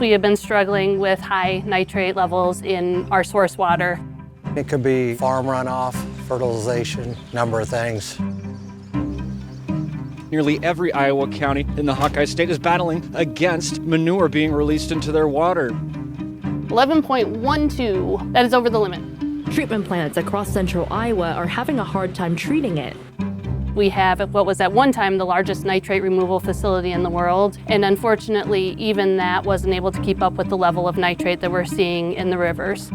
we have been struggling with high nitrate levels in our source water. It could be farm runoff, fertilization, number of things. Nearly every Iowa county in the Hawkeye State is battling against manure being released into their water. 11.12, that is over the limit. Treatment plants across central Iowa are having a hard time treating it. We have what was at one time the largest nitrate removal facility in the world, and unfortunately even that wasn't able to keep up with the level of nitrate that we're seeing in the rivers.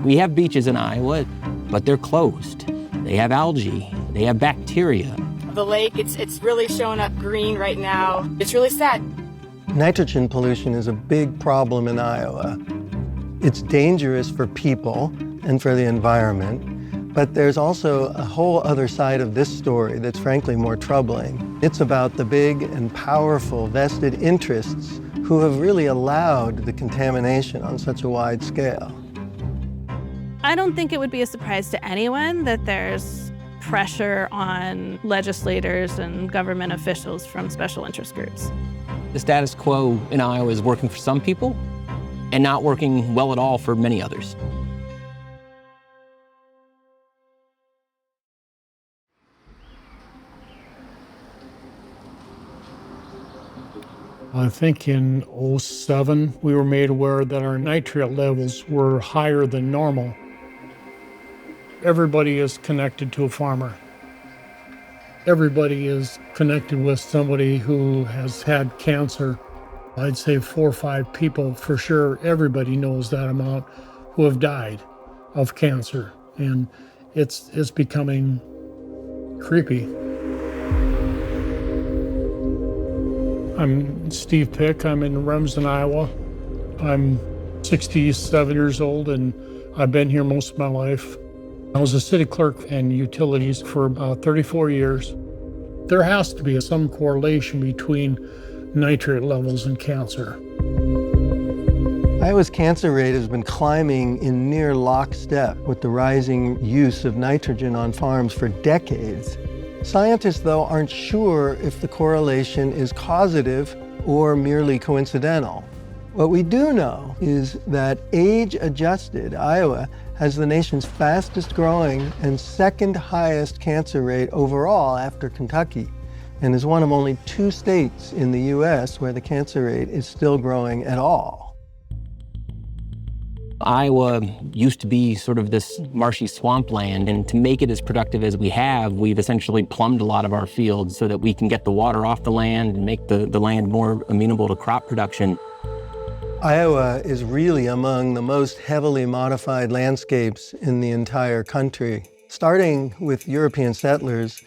We have beaches in Iowa, but they're closed. They have algae, they have bacteria. The lake, it's really showing up green right now. It's really sad. Nitrogen pollution is a big problem in Iowa. It's dangerous for people and for the environment, but there's also a whole other side of this story that's frankly more troubling. It's about the big and powerful vested interests who have really allowed the contamination on such a wide scale. I don't think it would be a surprise to anyone that there's pressure on legislators and government officials from special interest groups. The status quo in Iowa is working for some people and not working well at all for many others. I think in 2007, we were made aware that our nitrate levels were higher than normal. Everybody is connected to a farmer. Everybody is connected with somebody who has had cancer. I'd say 4 or 5 people for sure. Everybody knows that amount who have died of cancer. And it's becoming creepy. I'm Steve Pick. I'm in Remsen, Iowa. I'm 67 years old and I've been here most of my life. I was a city clerk in utilities for about 34 years. There has to be some correlation between nitrate levels and cancer. Iowa's cancer rate has been climbing in near lockstep with the rising use of nitrogen on farms for decades. Scientists, though, aren't sure if the correlation is causative or merely coincidental. What we do know is that age-adjusted, Iowa has the nation's fastest growing and second highest cancer rate overall after Kentucky, and is one of only 2 states in the US where the cancer rate is still growing at all. Iowa used to be sort of this marshy swampland, and to make it as productive as we have, we've essentially plumbed a lot of our fields so that we can get the water off the land and make the land more amenable to crop production. Iowa is really among the most heavily modified landscapes in the entire country. Starting with European settlers,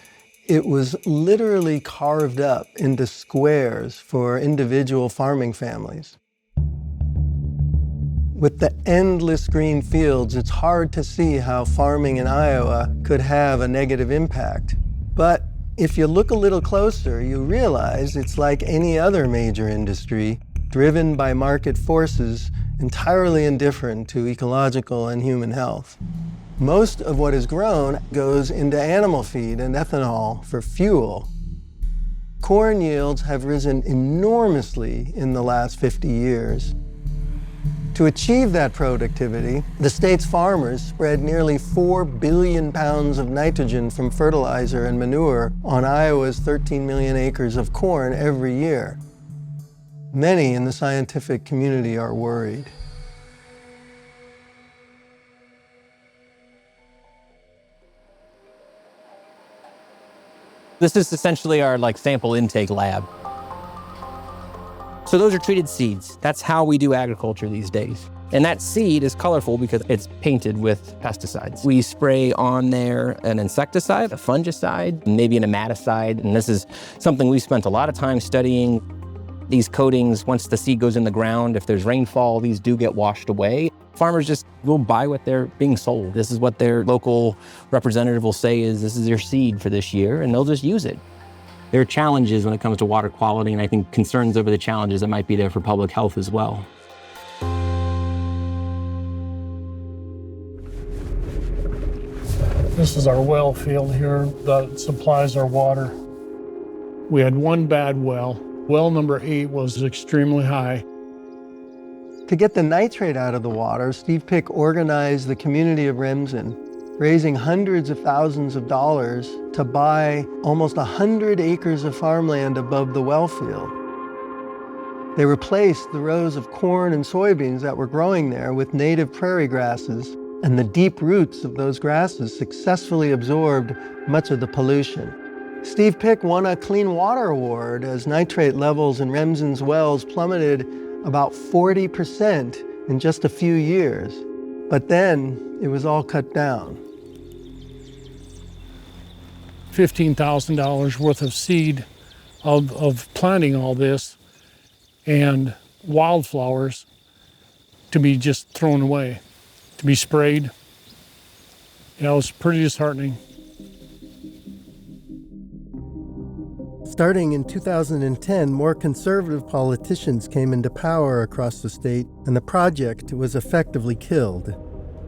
it was literally carved up into squares for individual farming families. With the endless green fields, it's hard to see how farming in Iowa could have a negative impact. But if you look a little closer, you realize it's like any other major industry, driven by market forces entirely indifferent to ecological and human health. Most of what is grown goes into animal feed and ethanol for fuel. Corn yields have risen enormously in the last 50 years. To achieve that productivity, the state's farmers spread nearly 4 billion pounds of nitrogen from fertilizer and manure on Iowa's 13 million acres of corn every year. Many in the scientific community are worried. This is essentially our sample intake lab. So those are treated seeds. That's how we do agriculture these days. And that seed is colorful because it's painted with pesticides. We spray on there an insecticide, a fungicide, maybe an nematicide. And this is something we spent a lot of time studying. These coatings, once the seed goes in the ground, if there's rainfall, these do get washed away. Farmers just will buy what they're being sold. This is what their local representative will say is, this is your seed for this year, and they'll just use it. There are challenges when it comes to water quality, and I think concerns over the challenges that might be there for public health as well. This is our well field here that supplies our water. We had one bad well. Well number 8 was extremely high. To get the nitrate out of the water, Steve Pick organized the community of Remsen, raising hundreds of thousands of dollars to buy almost 100 acres of farmland above the well field. They replaced the rows of corn and soybeans that were growing there with native prairie grasses, and the deep roots of those grasses successfully absorbed much of the pollution. Steve Pick won a Clean Water Award as nitrate levels in Remsen's wells plummeted about 40% in just a few years. But then it was all cut down. $15,000 worth of seed of planting all this and wildflowers to be just thrown away, to be sprayed. Yeah, it was pretty disheartening. Starting in 2010, more conservative politicians came into power across the state, and the project was effectively killed.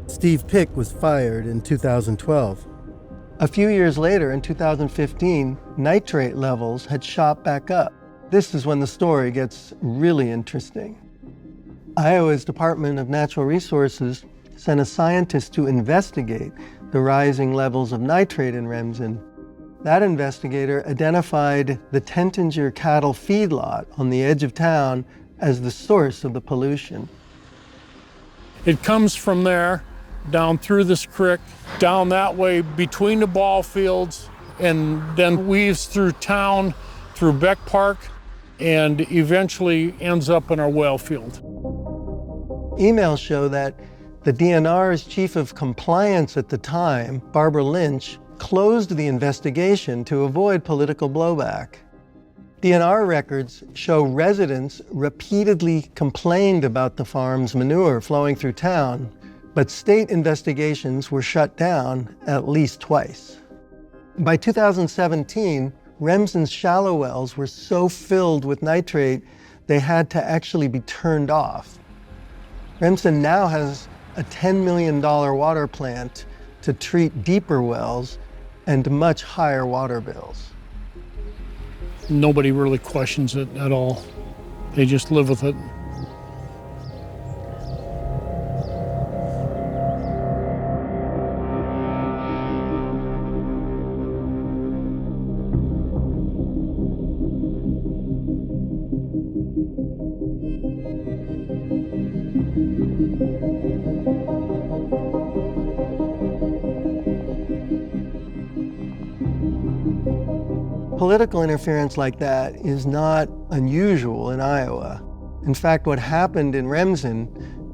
Steve Pick was fired in 2012. A few years later, in 2015, nitrate levels had shot back up. This is when the story gets really interesting. Iowa's Department of Natural Resources sent a scientist to investigate the rising levels of nitrate in Remsen. That investigator identified the Tentinger cattle feedlot on the edge of town as the source of the pollution. It comes from there, down through this creek, down that way between the ball fields, and then weaves through town, through Beck Park, and eventually ends up in our well field. Emails show that the DNR's chief of compliance at the time, Barbara Lynch, closed the investigation to avoid political blowback. DNR records show residents repeatedly complained about the farm's manure flowing through town, but state investigations were shut down at least twice. By 2017, Remsen's shallow wells were so filled with nitrate they had to actually be turned off. Remsen now has a $10 million water plant to treat deeper wells and much higher water bills. Nobody really questions it at all. They just live with it. Political interference like that is not unusual in Iowa. In fact, what happened in Remsen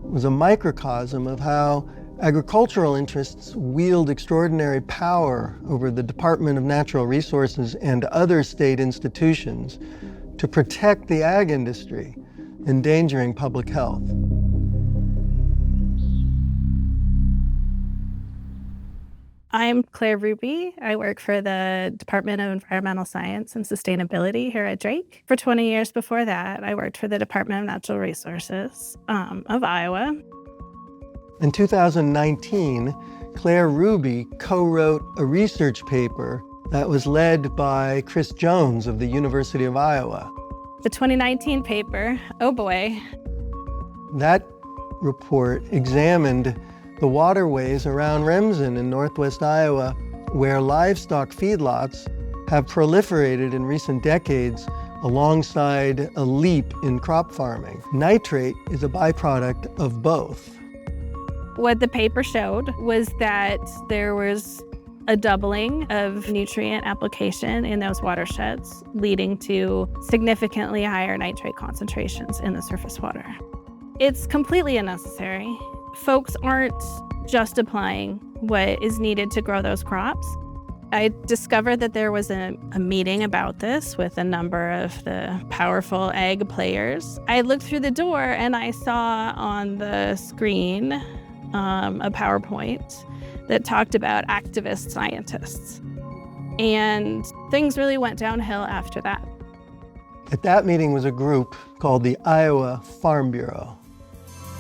was a microcosm of how agricultural interests wield extraordinary power over the Department of Natural Resources and other state institutions to protect the ag industry, endangering public health. I'm Claire Ruby. I work for the Department of Environmental Science and Sustainability here at Drake. For 20 years before that, I worked for the Department of Natural Resources of Iowa. In 2019, Claire Ruby co-wrote a research paper that was led by Chris Jones of the University of Iowa. The 2019 paper, oh boy. That report examined the waterways around Remsen in northwest Iowa, where livestock feedlots have proliferated in recent decades alongside a leap in crop farming. Nitrate is a byproduct of both. What the paper showed was that there was a doubling of nutrient application in those watersheds, leading to significantly higher nitrate concentrations in the surface water. It's completely unnecessary. Folks aren't just applying what is needed to grow those crops. I discovered that there was a meeting about this with a number of the powerful ag players. I looked through the door and I saw on the screen a PowerPoint that talked about activist scientists. And things really went downhill after that. At that meeting was a group called the Iowa Farm Bureau.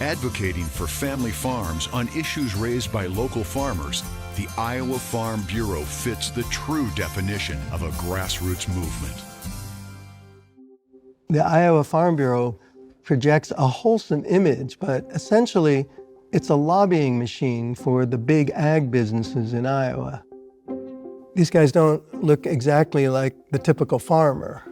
Advocating for family farms on issues raised by local farmers, the Iowa Farm Bureau fits the true definition of a grassroots movement. The Iowa Farm Bureau projects a wholesome image, but essentially it's a lobbying machine for the big ag businesses in Iowa. These guys don't look exactly like the typical farmer.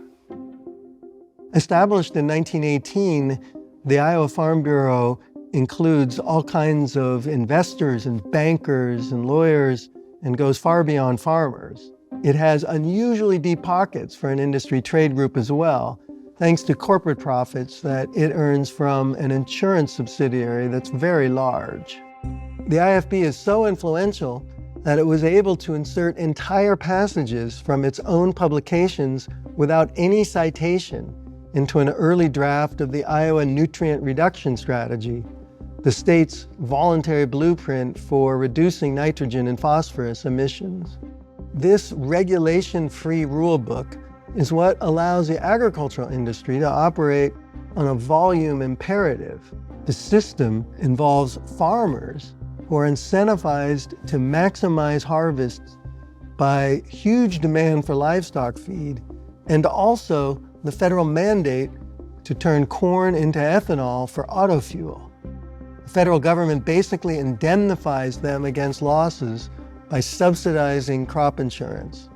Established in 1918, the Iowa Farm Bureau includes all kinds of investors and bankers and lawyers and goes far beyond farmers. It has unusually deep pockets for an industry trade group as well, thanks to corporate profits that it earns from an insurance subsidiary that's very large. The IFB is so influential that it was able to insert entire passages from its own publications without any citation into an early draft of the Iowa Nutrient Reduction Strategy, the state's voluntary blueprint for reducing nitrogen and phosphorus emissions. This regulation-free rulebook is what allows the agricultural industry to operate on a volume imperative. The system involves farmers who are incentivized to maximize harvests by huge demand for livestock feed, and also the federal mandate to turn corn into ethanol for auto fuel. The federal government basically indemnifies them against losses by subsidizing crop insurance.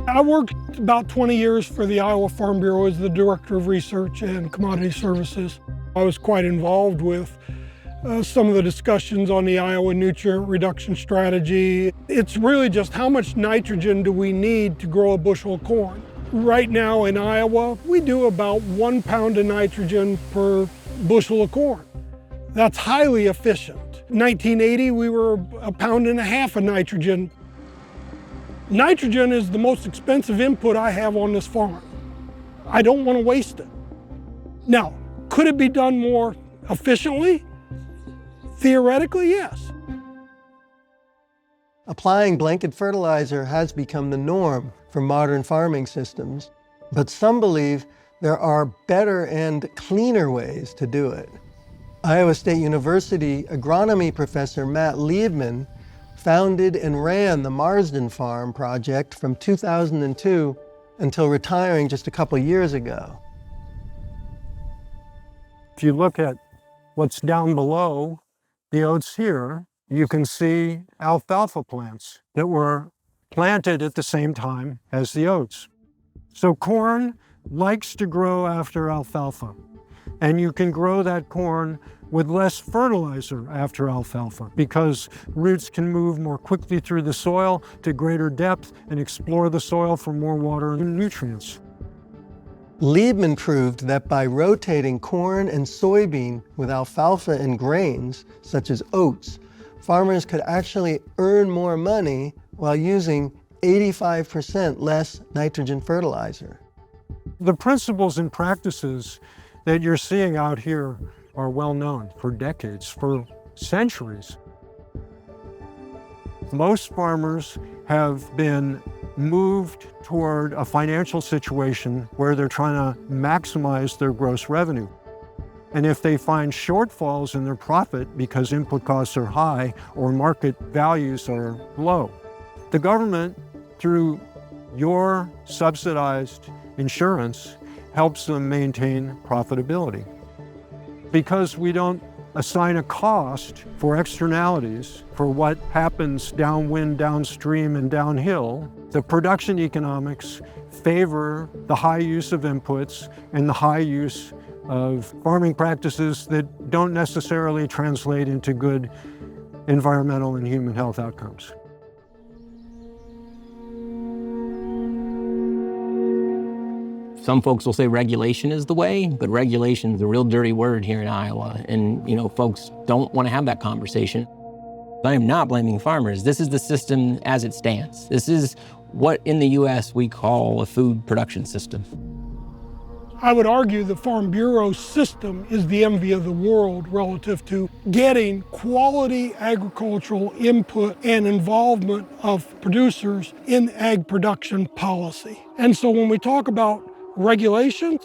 I worked about 20 years for the Iowa Farm Bureau as the Director of Research and Commodity Services. I was quite involved with some of the discussions on the Iowa Nutrient Reduction Strategy. It's really just how much nitrogen do we need to grow a bushel of corn. Right now in Iowa, we do about 1 pound of nitrogen per bushel of corn. That's highly efficient. In 1980, we were 1.5 pounds of nitrogen. Nitrogen is the most expensive input I have on this farm. I don't want to waste it. Now, could it be done more efficiently? Theoretically, yes. Applying blanket fertilizer has become the norm for modern farming systems, but some believe there are better and cleaner ways to do it. Iowa State University agronomy professor Matt Liebman founded and ran the Marsden Farm project from 2002 until retiring just a couple years ago. If you look at what's down below the oats here, you can see alfalfa plants that were planted at the same time as the oats. So corn likes to grow after alfalfa, and you can grow that corn with less fertilizer after alfalfa because roots can move more quickly through the soil to greater depth and explore the soil for more water and nutrients. Liebman proved that by rotating corn and soybean with alfalfa and grains, such as oats, farmers could actually earn more money while using 85% less nitrogen fertilizer. The principles and practices that you're seeing out here are well known for decades, for centuries. Most farmers have been moved toward a financial situation where they're trying to maximize their gross revenue. And if they find shortfalls in their profit because input costs are high or market values are low, the government, through your subsidized insurance, helps them maintain profitability. Because we don't assign a cost for externalities for what happens downwind, downstream, and downhill, the production economics favor the high use of inputs and the high use of farming practices that don't necessarily translate into good environmental and human health outcomes. Some folks will say regulation is the way, but regulation is a real dirty word here in Iowa. And, folks don't want to have that conversation. I am not blaming farmers. This is the system as it stands. This is what in the U.S. we call a food production system. I would argue the Farm Bureau system is the envy of the world relative to getting quality agricultural input and involvement of producers in ag production policy. And so when we talk about regulations,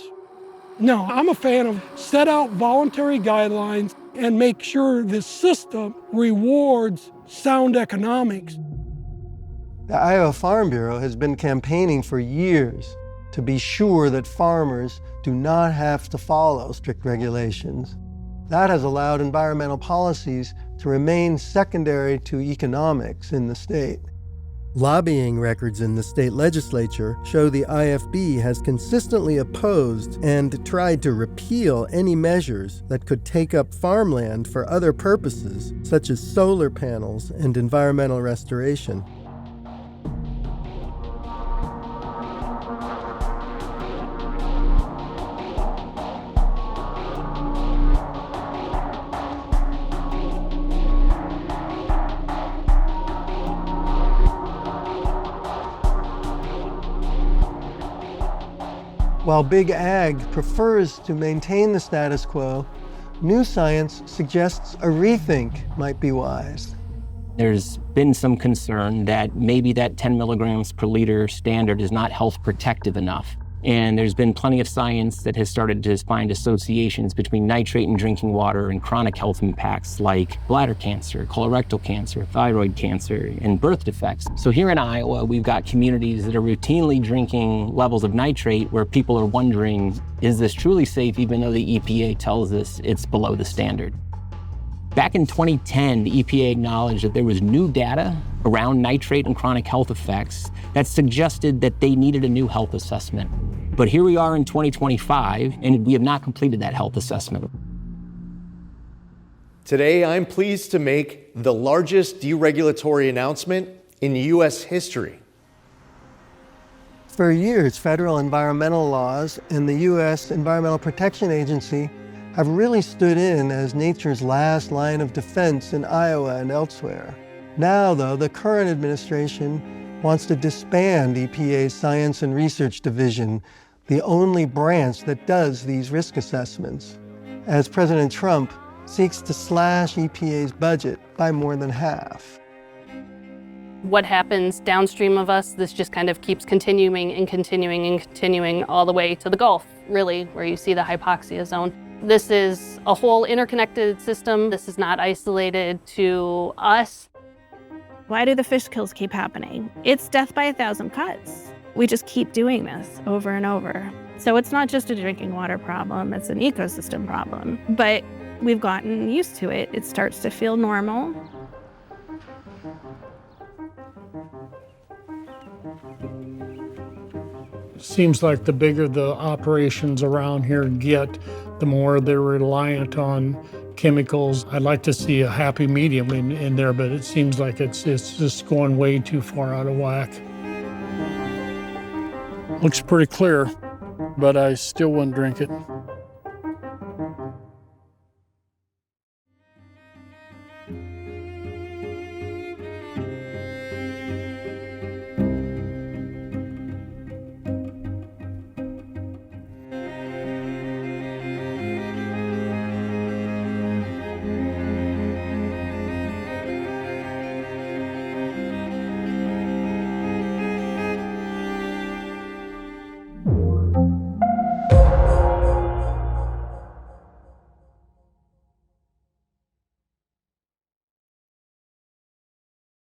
no, I'm a fan of set out voluntary guidelines and make sure this system rewards sound economics. The Iowa Farm Bureau has been campaigning for years to be sure that farmers do not have to follow strict regulations. That has allowed environmental policies to remain secondary to economics in the state. Lobbying records in the state legislature show the IFB has consistently opposed and tried to repeal any measures that could take up farmland for other purposes, such as solar panels and environmental restoration. While Big Ag prefers to maintain the status quo, new science suggests a rethink might be wise. There's been some concern that maybe that 10 milligrams per liter standard is not health protective enough. And there's been plenty of science that has started to find associations between nitrate in drinking water and chronic health impacts like bladder cancer, colorectal cancer, thyroid cancer, and birth defects. So here in Iowa, we've got communities that are routinely drinking levels of nitrate where people are wondering, is this truly safe even though the EPA tells us it's below the standard? Back in 2010, the EPA acknowledged that there was new data around nitrate and chronic health effects that suggested that they needed a new health assessment. But here we are in 2025, and we have not completed that health assessment. Today, I'm pleased to make the largest deregulatory announcement in U.S. history. For years, federal environmental laws and the U.S. Environmental Protection Agency have really stood in as nature's last line of defense in Iowa and elsewhere. Now, though, the current administration wants to disband EPA's Science and Research Division, the only branch that does these risk assessments, as President Trump seeks to slash EPA's budget by more than half. What happens downstream of us, this just kind of keeps continuing and continuing and continuing all the way to the Gulf, really, where you see the hypoxia zone. This is a whole interconnected system. This is not isolated to us. Why do the fish kills keep happening? It's death by 1,000 cuts. We just keep doing this over and over. So it's not just a drinking water problem, it's an ecosystem problem. But we've gotten used to it. It starts to feel normal. Seems like the bigger the operations around here get, the more they're reliant on chemicals. I'd like to see a happy medium in there, but it seems like it's just going way too far out of whack. Looks pretty clear, but I still wouldn't drink it.